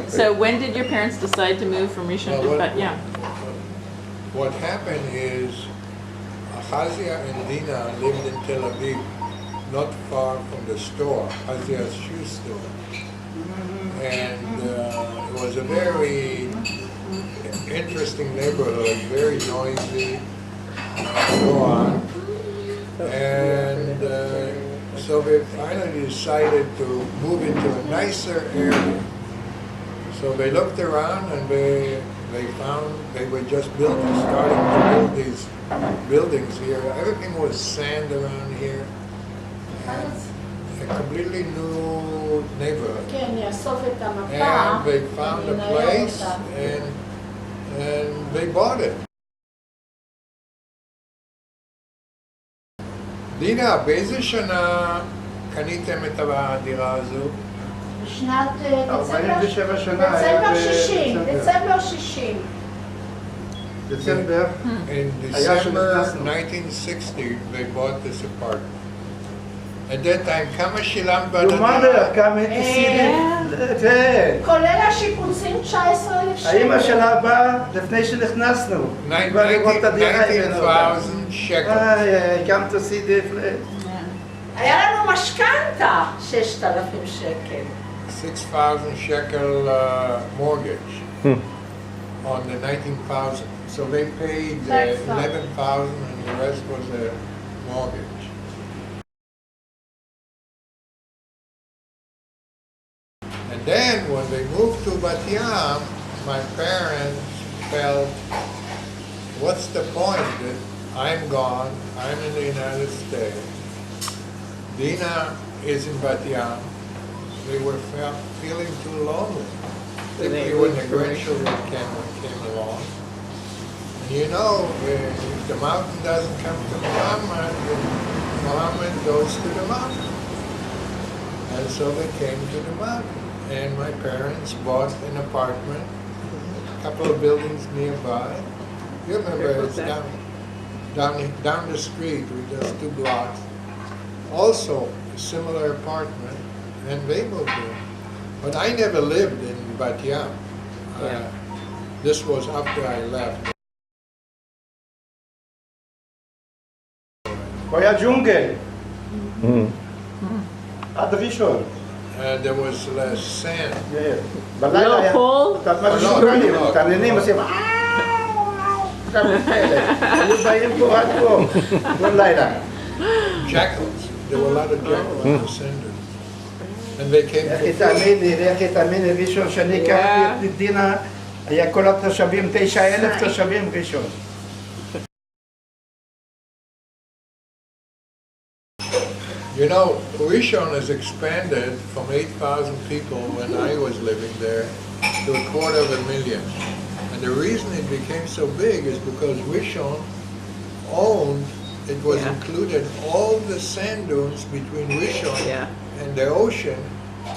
So when did your parents decide to move from Rishon to Bat Yam? What happened is Chazia and Dina lived in Tel Aviv, not far from the store, Chazia's shoe store. And it was a very interesting neighborhood, very noisy, and so on. And so we finally decided to move into a nicer area. So they looked around and they found they were just starting to build these buildings here. Everything was sand around here. And a completely new neighborhood. And they found a place and they bought it. דינה, באיזה שנה קניתם את הדירה הזו? בשנת 47 שנה. דצמבר 60. דצמבר. In December 1960 they bought this apartment. At that time, כמה שילמת בדירה? כמה התסידים? כולל השיפוצים 19,000 שקל. האמא שלה באה לפני שנכנסנו. 19,000 שקל. הקמת תסידי. היה לנו משכנתה 6,000 שקל. 6,000 shekel mortgage on the 19,000. So they paid 11,000 and the rest was a mortgage. And then when they moved to Bat Yam, my parents felt, what's the point that I'm gone, I'm in the United States, Dina is in Bat Yam. They were feeling too lonely, particularly when the grandchildren came along. And you know, if the mountain doesn't come to Muhammad, Muhammad goes to the mountain. And so they came to the mountain. And my parents bought an apartment, a couple of buildings nearby. You remember, it's down the street, with just 2 blocks. Also, a similar apartment, and they moved in. But I never lived in Bat Yam. This was after I left. הוא היה ג'ונגל. עד ראשון. There was less sand. בלילה היה... פול? מתעניינים, עושים... היו באים פה עד פה, כל לילה. Jackals. There were a lot of jackals on the sender. And they came איך תאמיני, ראשון, שאני קראתי את דינה, היה כל התושבים, 9,000 תושבים ראשון. You know, Rishon has expanded from 8,000 people when I was living there to 250,000. And the reason it became so big is because Rishon owned, it was included, all the sand dunes between Rishon and the ocean,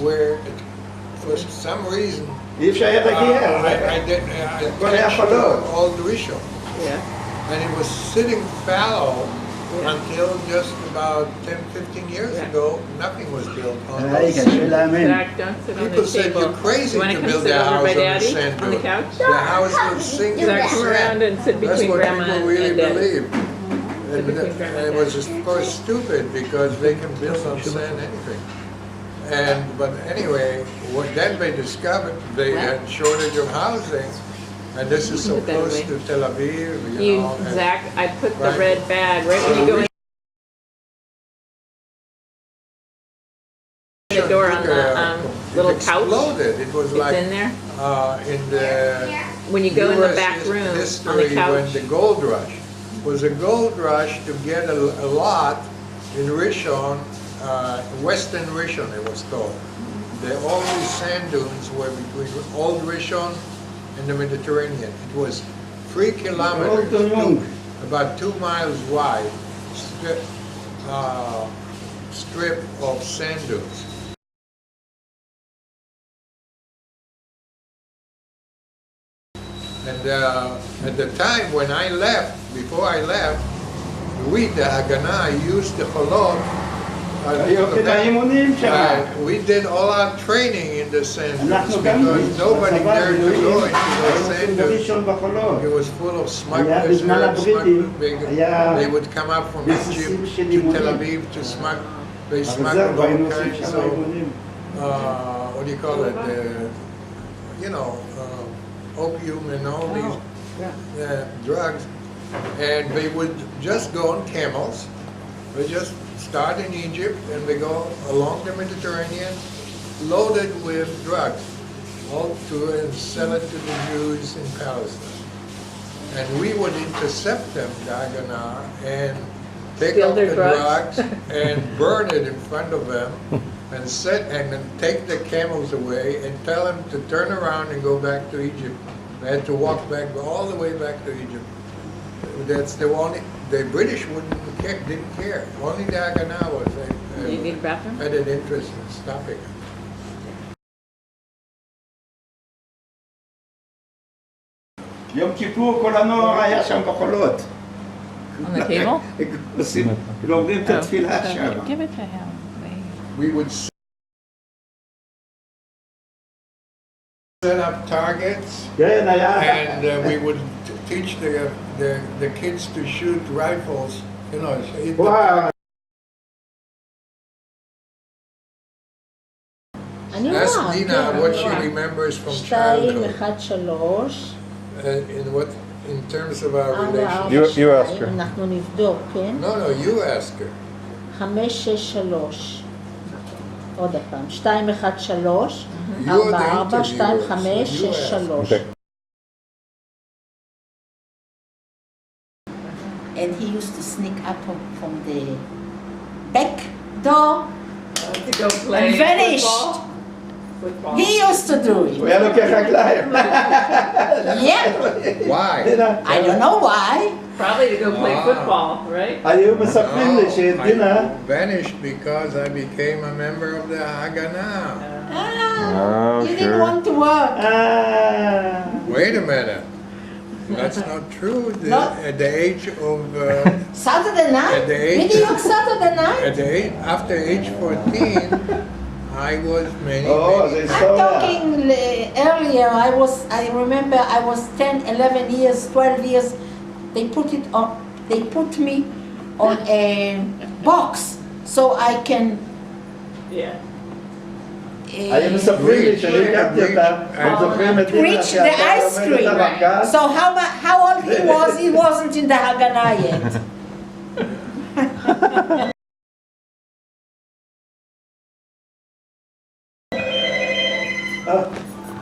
where for some reason אי אפשר היה להגיע. I all the Rishon. And it was sitting fallow until just about 10-15 years ago. Nothing was built on those sand. Zach, don't sit on People the said table. you're crazy You want to to come build sit a over house by on the Daddy sand on the dune. couch? The house was sinking Zach, come around and sit That's between what Grandma people really and Daddy. believe. And between Grandma it and was of course stupid because they can build on sand anything. But anyway, what then they discovered, they had shortage of housing, and this is so Put that close away. to Tel Aviv, You, know. and- Zach, I put the Right. red bag right when you go in the door on the little it couch. exploded. It was It's like in there. In the When you go in the US back room on the history when couch. the gold rush was a gold rush to get a lot in Rishon, Western Rishon it was called. All these sand dunes were between Old Rishon and the Mediterranean. It was 3 kilometers, about 2 miles wide, strip of sand dunes. And at the time when I left, before I left, we, the Haganah, used the Cholot היו את האימונים שם. We did all our training in the centers אנחנו גם because nobody בצבא dared to go מילואים, into the היינו centers. בראשון בחולות. It was full of היה smugglers. בזמן Arab הבריטים, smugglers. היה They would come up from בסיסים Egypt של to אימונים. Tel Aviv to smuggle. They אבל smuggled זהו, היינו all עושים kinds שם of, אימונים. what do you call it? You know, opium and all these drugs. And they would just go on camels. They just start in Egypt and they go along the Mediterranean loaded with drugs, all to and sell it to the Jews in Palestine. And we would intercept them, Haganah, and take Steal out their the drugs and burn it in front of them and then take the camels away and tell them to turn around and go back to Egypt. They had to walk back all the way back to Egypt. That's the British didn't care. Only the Haganah was You need a bathroom? had an interest in stopping it. יום כיפור כל הנוער היה שם בחולות. On the table? עושים, לומדים את התפילה שם. Give it to him. Wait. We would set up targets כן, היה... and we would teach the kids to shoot rifles. You know, hit the וואו, אני Ask רואה, Dina כן, what אני she רואה. remembers from 2, childhood 1, 3, in terms of our 4, relationship. 4, You ask 2, her. אנחנו נבדוק, כן? No, you ask her. 5, 6, 3. עוד פעם, 2, 1, 3, You're 4, the 4, 2, interviewer, 5, so you 6, ask. 3. Okay. And he used to sneak up from the back door. To go play And vanished. Football. He used to do הוא it. היה לוקח רגליים. Yeah, Why? I don't know why. Probably to go play Ah. football, right? היו מספרים לי No, שדינה... I vanished because I became a member of the Haganah. Ah, you didn't sure. want to work. Wait a minute. That's not true. Not- At the age of Saturday night? At the age- בדיוק Saturday night? after age 14, I was many. או, many- זה I'm היסטוריה. talking earlier. I remember I was 10, 11 years, 12 years. They put me on a box so I can. Yeah. היו מספרים לי שאני הכרתי אותה, הם זוכרים את דינה Reach the שהייתה ice עומדת cream. על הרגל. So how old he wasn't in the Haganah yet.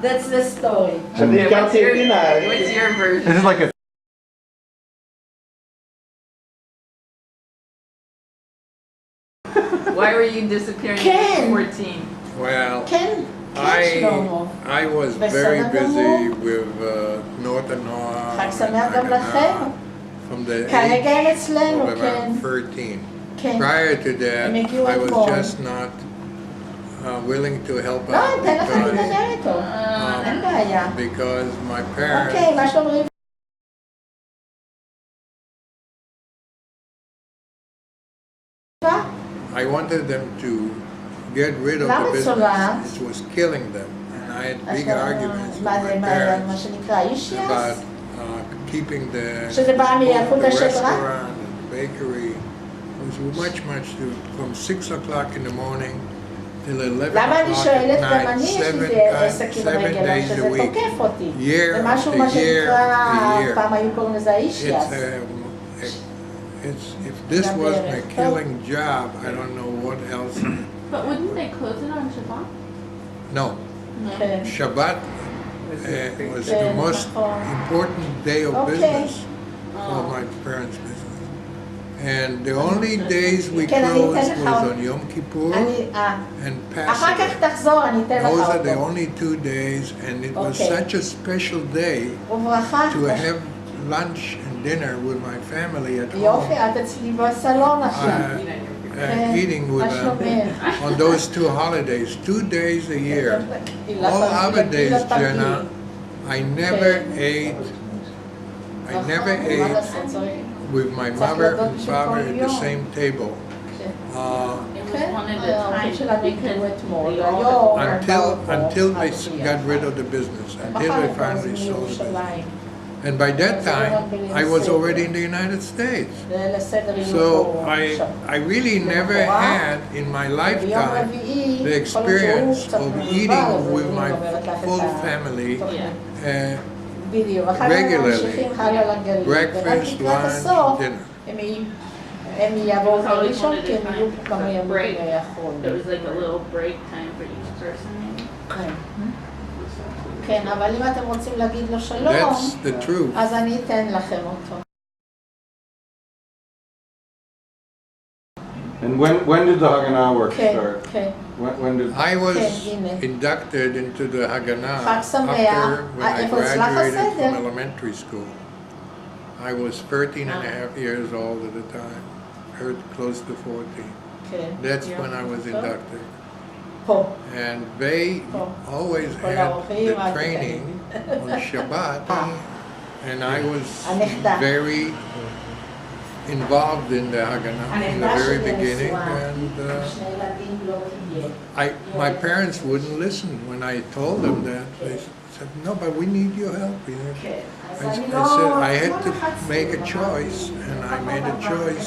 That's the story. אני Okay, what's הכרתי את דינה. your version? This is like a Why were you disappearing Ken. at 14? Well, כן, כן שלמה. I was בסדר very busy גמור. with Northern Noah. חג שמח גם לכם. From the כרגע הם age אצלנו, of כן. about 13. כן. Prior to that, הם הגיעו I was אתמול. just not willing to help לא, out אתן לך because, לדבר איתו. אין בעיה. because my parents, אוקיי, מה שלום רבקה? I wanted them to get rid of למה the צולעת? business. It was killing them. And I had big arguments with מה זה, my מה parents שנקרא אישיאס? about keeping the, שזה בא מילקוט the השדרה? restaurant and the bakery. It was much from 6 o'clock in the morning till 11 למה אני o'clock שואלת? at גם night, אני יש seven לי עסק עם רגל, days שזה a week. תוקף אותי. Year זה משהו after מה year שנקרא, after year. פעם היו קוראים לזה האישיאס. If this Yeah, wasn't a yeah. killing job, I don't know what else. But wouldn't they close it on Shabbat? No, כן. Shabbat was the Yeah, most נכון. important day of Okay. business for my parents' business. And the only days we כן, אני closed אתן לך was עוד. on Yom Kippur אני, and אחר כך Passover. תחזור, אני אתן לך Those are the אותו. only 2 days, and it was Okay. such a special day וברכה. to have lunch and dinner with my family at יופי, home, את אצלי בסלון עכשיו. eating with מה them שלומך? on those 2 holidays, 2 days a year. הילה All פגי, other days, הילה פגי. Jenna, I never Okay. ate. I נכון, never מה ate לעשות, צריך. with my צריך mother לדעת and שכל father at the יום. same table. כן. Uh, כן. wanted to time שלנו because יקראו אתמול, they all היום Until they מחר got rid of the business, until הם they finally sold it. מירושלים. And by that time, I was already in the United States. לסדר יהיו So פה עכשיו. I really never had in my ביום lifetime רביעי, the יכול להיות שהוא experience קצת of מבולבל, eating אז with אני my אומרת לך את full ה- family Yeah. בדיוק, אחר כך regularly. ממשיכים הלאה לגליל, ורק breakfast, לקראת lunch, הסוף, dinner. הם יבואו That's all we לישון, wanted כי to הם time יהיו פה for כמה ימים break. ויכול. It was like a little break time for each person maybe. כן. כן, אבל אם אתם רוצים להגיד לו שלום, That's the truth. אז אני אתן לכם אותו. And when did the Haganah work כן, start? כן. When did I was Okay, Ine. inducted into the Haganah חג שמח. after when I איפה אצלך graduated הסדר? from elementary school. I was 13 and a half years old at the time, close to 14. כן. That's when I was inducted. פה. And they always כל had האורחים, the אל training on Shabbat, and I was הנכדה. very involved in the Haganah in the הנכדה very שלי beginning, נשואה. and שני ילדים לא תהיה. my parents wouldn't listen when I told them that. They said, "No, but we need your help." You know. כן. אז I, אני I לא... said I had לא to לחצתי, make a אמרתי, choice, and I made a choice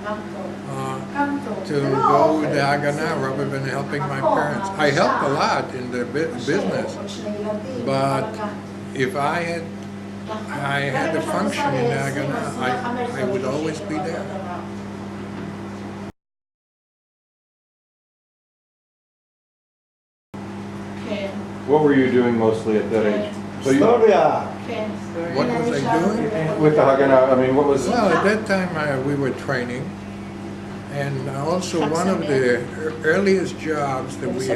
גם טוב. uh, גם טוב. to זה לא go אוכל, with the זה Haganah rather than helping my מקום, parents. I helped a lot in the business, עוד שני ילדים, but לקחת. if I had to function in the Haganah, I would always be there. כן, what were you doing mostly at that age? So you, היסטוריה. כן. What was I doing? with the Haganah, I mean, what was Well, at that time we were training, and also one of the earliest jobs that we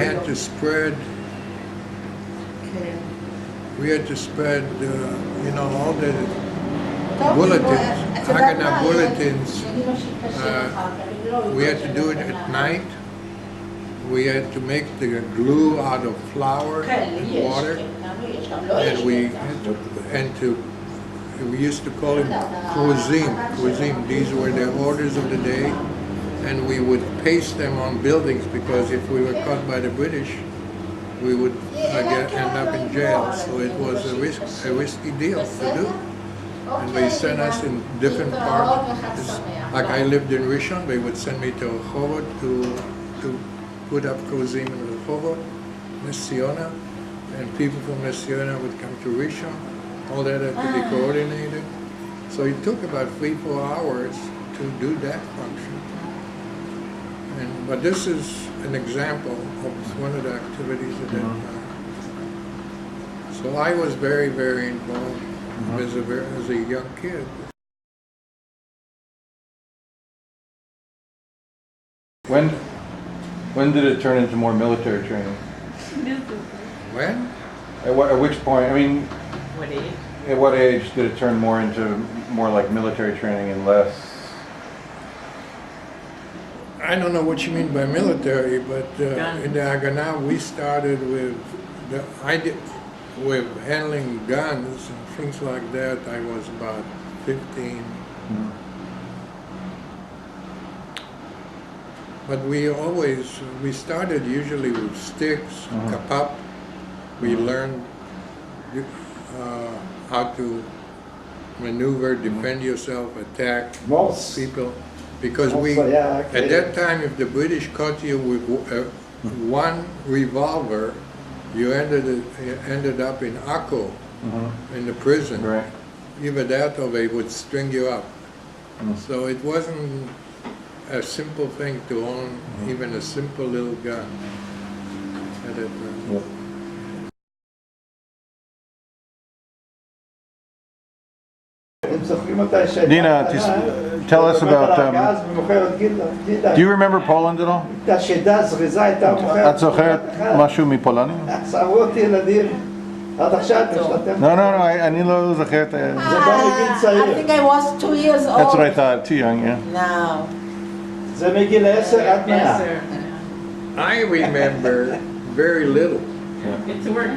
had to spread. כן. We had to spread, you know, all the טוב, bulletins, את יודעת Haganah מה, bulletins. אני לא שיתקשר אחר כך, אני לא We had to do it at night. We had to make the glue out of flour כן, and יש, water, כן, לנו יש, גם לא and יש. we used to call them cuisine. These were the orders of the day, and we would paste them on buildings because if we were caught by the British, we would end up in jail. So it was a risky deal to do. And they sent us in different parts. Like I lived in Rishon, they would send me to Rehovot to put up cuisine in Rehovot, Ness Ziona, and people from Ness Ziona would come to Rishon. All that had to be coordinated. So it took about 3-4 hours to do that function. But this is an example of one of the activities at that time. So I was very, very involved as a young kid. when did it turn into more military training? When? At which point? I mean, What age? at what age did it turn more into more like military training and less? I don't know what you mean by military, but Guns. in the Haganah we started with with handling guns and things like that. I was about 15. But we started usually with sticks, kapap. We learned how to maneuver, defend yourself, attack מורס. people. Because at that time, if the British caught you with one revolver, you ended up in Akko, in the prison. Right. Either that or they would string you up. So it wasn't a simple thing to own even a simple little gun at that time. אתם זוכרים אותה שהייתה דינה, tell us about, גז ומוכרת גידה. Do you remember Poland at all? הייתה שדה זריזה, הייתה מוכרת. את זוכרת משהו מפולנים? שמו אותי ילדים. עד עכשיו השתתף. No, אני לא זוכר את ה... זה בא מגיל צעיר. I think I was 2 years old. That's what I thought, too young, yeah. Now. זה מגיל 10 עד 100. Yes, sir. I remember very little. Get to work.